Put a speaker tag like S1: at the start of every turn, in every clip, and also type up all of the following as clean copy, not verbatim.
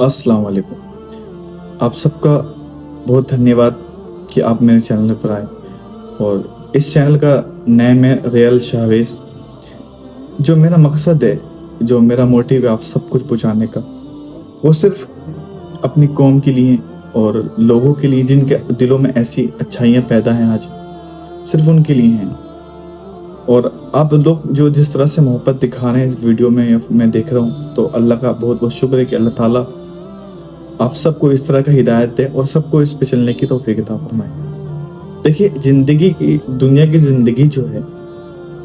S1: अस्सलाम वालेकुम। आप सबका बहुत धन्यवाद कि आप मेरे चैनल पर आए। और इस चैनल का नेम है रियल शाहवेज। जो मेरा मकसद है, जो मेरा मोटिव है आप सब कुछ पहुँचाने का, वो सिर्फ अपनी कौम के लिए और लोगों के लिए जिनके दिलों में ऐसी अच्छाइयाँ पैदा हैं आज, सिर्फ उनके लिए हैं। और आप लोग जो जिस तरह से मोहब्बत दिखा रहे हैं इस वीडियो में या मैं देख रहा हूँ, तो अल्लाह का बहुत बहुत शुक्र है कि अल्लाह ताला आप सबको इस तरह का हिदायत दे और सबको इस पे चलने की तौफीक अता फरमाए। देखिए, ज़िंदगी की दुनिया की ज़िंदगी जो है,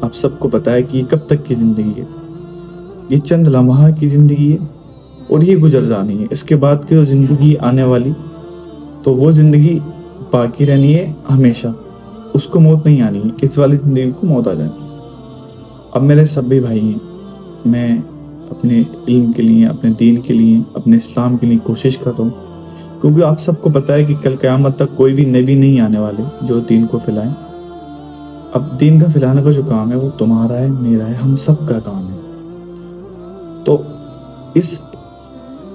S1: आप सबको पता है कि कब तक की ज़िंदगी है। ये चंद लम्हा की ज़िंदगी है और ये गुजर जानी है। इसके बाद की जो ज़िंदगी आने वाली, तो वो ज़िंदगी बाकी रहनी है हमेशा, उसको मौत नहीं आनी है। इस वाली ज़िंदगी को मौत आ जानी। अब मेरे सभी भाई हैं, मैं अपने इल्म के लिए, अपने दीन के लिए, अपने इस्लाम के लिए कोशिश कर रहा हूँ, क्योंकि आप सबको पता है कि कल क़यामत तक कोई भी नबी नहीं आने वाले जो दीन को फैलाएं। अब दीन का फैलाने का जो काम है वो तुम्हारा है, मेरा है, हम सब का काम है। तो इस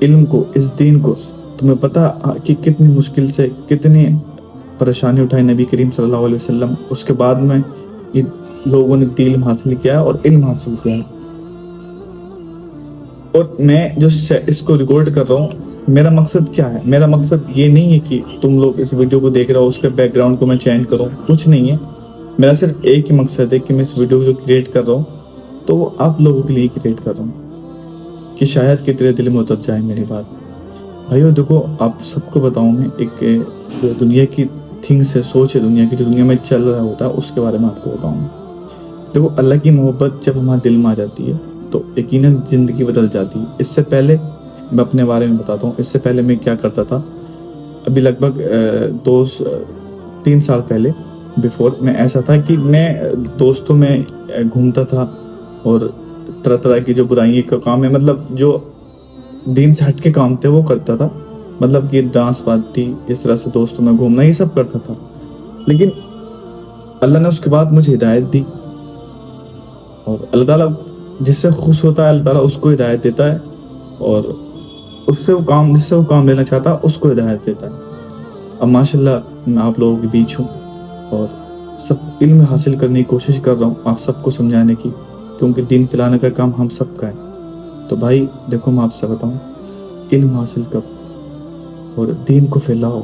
S1: इल्म को, इस दीन को, तुम्हें पता कि कितनी मुश्किल से कितनी परेशानी उठाई नबी करीम सल्लल्लाहु अलैहि वसल्लम, उसके बाद में ये लोगों ने इल्म हासिल किया और इल्म हासिल किया है। और मैं जो इसको रिकॉर्ड कर रहा हूँ, मेरा मकसद क्या है? मेरा मकसद ये नहीं है कि तुम लोग इस वीडियो को देख रहे हो उसके बैकग्राउंड को मैं चेंज करूँ, कुछ नहीं है। मेरा सिर्फ एक ही मकसद है कि मैं इस वीडियो को जो क्रिएट कर रहा हूँ, तो वो आप लोगों के लिए क्रिएट कर रहा हूँ कि शायद कि तेरे दिल में उतर जाए मेरी बात। भाइयों देखो, आप सबको बताऊँ मैं एक जो दुनिया की थिंग्स है, सोच है दुनिया की, जो दुनिया में चल रहा होता है उसके बारे में आपको बताऊँ। देखो, अल्लाह की मोहब्बत जब हमारे दिल में आ जाती है तो यकीनन ज़िंदगी बदल जाती है। इससे पहले मैं अपने बारे में बताता हूँ। इससे पहले मैं क्या करता था, अभी लगभग 2-3 साल पहले बिफोर मैं ऐसा था कि मैं दोस्तों में घूमता था और तरह तरह की जो बुराइयों का काम है, मतलब जो दीन से हट के काम थे वो करता था। मतलब कि डांस पार्टी, इस तरह से दोस्तों में घूमना, ये सब करता था। लेकिन अल्लाह ने उसके बाद मुझे हिदायत दी, और अल्लाह ताला जिससे खुश होता है अल्लाह ताला उसको हिदायत देता है, और उससे वो काम, जिससे वो काम लेना चाहता है उसको हिदायत देता है। अब माशाल्लाह मैं आप लोगों के बीच हूँ और सब इल्म हासिल करने की कोशिश कर रहा हूँ, आप सबको समझाने की, क्योंकि दीन फैलाने का काम हम सब का है। तो भाई देखो, मैं आपसे बताऊँ, इल्म हासिल करो और दीन को फैलाओ,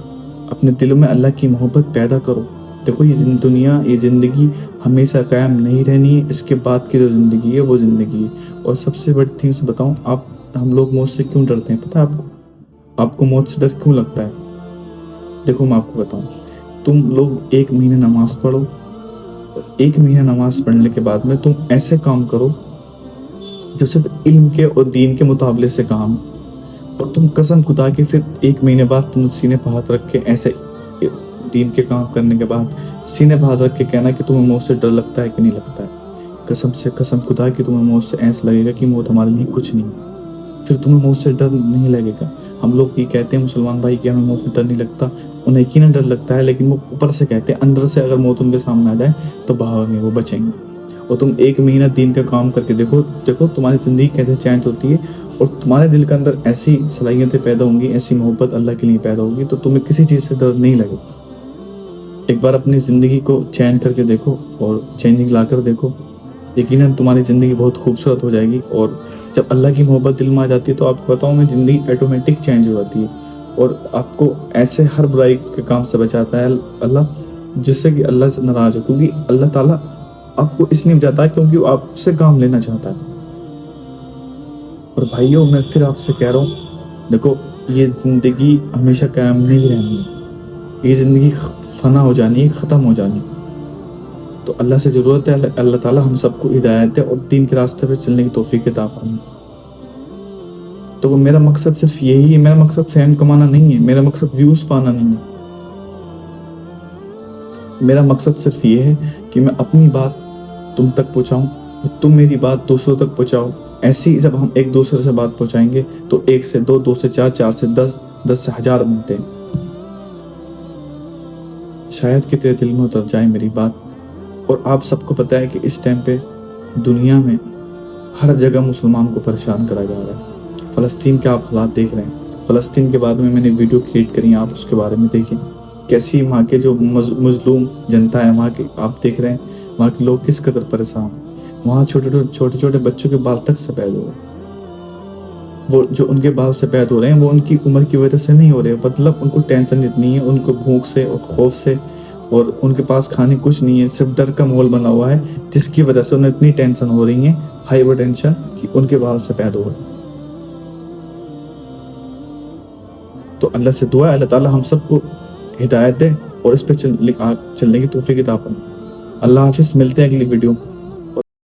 S1: अपने दिलों में अल्लाह की मोहब्बत पैदा करो। देखो, ये दुनिया, ये ज़िंदगी हमेशा कायम नहीं रहनी है। इसके बाद की जो ज़िंदगी है वो ज़िंदगी है। और सबसे बड़ी थिंग्स बताऊँ, हम लोग मौत से क्यों डरते हैं पता है आपको? आपको मौत से डर क्यों लगता है? देखो मैं आपको बताऊँ, तुम लोग 1 महीने नमाज पढ़ो, 1 महीना नमाज पढ़ने के बाद में तुम ऐसे काम करो जो सिर्फ इल्म के और दीन के मुताबिले से काम, और तुम कसम खुदा के फिर 1 महीने बाद तुम सीने पर हाथ रख के ऐसे दीन के काम करने के बाद सीने पर हाथ रख के कहना कि तुम्हें मौत से डर लगता है कि नहीं लगता है। कसम से, कसम खुदा की तुम्हें मौत से ऐसा लगेगा कि मौत हमारे लिए कुछ नहीं है। फिर तुम्हें मौत से डर नहीं लगेगा। हम लोग ये कहते हैं मुसलमान भाई कि हमें मौत से डर नहीं लगता, उन्हें यकीनन डर लगता है, लेकिन वो ऊपर से कहते हैं, अंदर से अगर मौत उनके सामने आ जाए तो भागेंगे, वो बचेंगे। और तुम 1 महीना दीन का काम करके देखो, देखो तुम्हारी ज़िंदगी कैसे चेंज होती है, और तुम्हारे दिल के अंदर ऐसी सलाहियतें पैदा होंगी, ऐसी मोहब्बत अल्लाह के लिए पैदा होगी, तो तुम्हें किसी चीज़ से डर नहीं लगेगा। एक बार अपनी ज़िंदगी को चेंज करके देखो और चेंजिंग ला कर देखो, यकीनन तुम्हारी ज़िंदगी बहुत खूबसूरत हो जाएगी। और जब अल्लाह की मोहब्बत दिल में आ जाती है तो आपको बताऊँ मैं, ज़िंदगी ऑटोमेटिक चेंज हो जाती है, और आपको ऐसे हर बुराई के काम से बचाता है अल्लाह, जिससे कि अल्लाह से नाराज़ हो, क्योंकि अल्लाह ताला आपको इसलिए बचाता है क्योंकि वो आपसे काम लेना चाहता है। और भाइयों, मैं फिर आपसे कह रहा हूँ, देखो ये ज़िंदगी हमेशा कायम नहीं रहनी है, ये ज़िंदगी फना हो जानी है, ख़त्म हो जानी। तो अल्लाह से ज़रूरत है अल्लाह ताला हम सबको हिदायत दे और दीन के रास्ते पर चलने की तौफीक अता फरमाए। तो मेरा मकसद सिर्फ यही है, मेरा मकसद फेम कमाना नहीं है, मेरा मकसद व्यूज़ पाना नहीं है। मेरा मकसद सिर्फ ये है कि मैं अपनी बात तुम तक पहुँचाऊँ, तुम मेरी बात दूसरों तक पहुँचाओ। ऐसी जब हम एक दूसरे से बात पहुँचाएंगे तो 1 से 2, 2 से 4, 4 से 10, 10 से 1000 बनते हैं। शायद कि तेरे दिल में उतर जाए मेरी बात। और आप सबको पता है कि इस टाइम पे दुनिया में हर जगह मुसलमान को परेशान करा जा रहा है। फ़लस्तीन के आप हालात देख रहे हैं, فلسطین کے بارے میں نے ویڈیو کریٹ کری ہیں, آپ اس کے بارے میں دیکھیں کیسی وہاں کے جو مظلوم جنتا ہے وہاں کے, آپ دیکھ رہے ہیں وہاں کے لوگ کس قدر پریشان ہیں. وہاں چھوٹے چھوٹے بچوں کے بال تک سفید ہو رہے ہیں. وہ جو ان کے بال سفید ہو رہے ہیں وہ ان کی عمر کی وجہ سے نہیں ہو رہے, مطلب ان کو ٹینشن اتنی ہے, ان کو بھوک سے اور خوف سے, اور ان کے پاس کھانے کچھ نہیں ہے, صرف ڈر کا ماحول بنا ہوا ہے, جس کی وجہ سے انہیں اتنی ٹینشن ہو رہی ہے, ہائپر ٹینشن, کہ ان کے بال سفید ہو رہے ہیں. تو اللہ سے دعا ہے اللہ تعالیٰ ہم سب کو ہدایت دے اور اس پہ چلنے کی توفیق عطا فرمائے. اللہ حافظ, ملتے ہیں اگلی ویڈیو.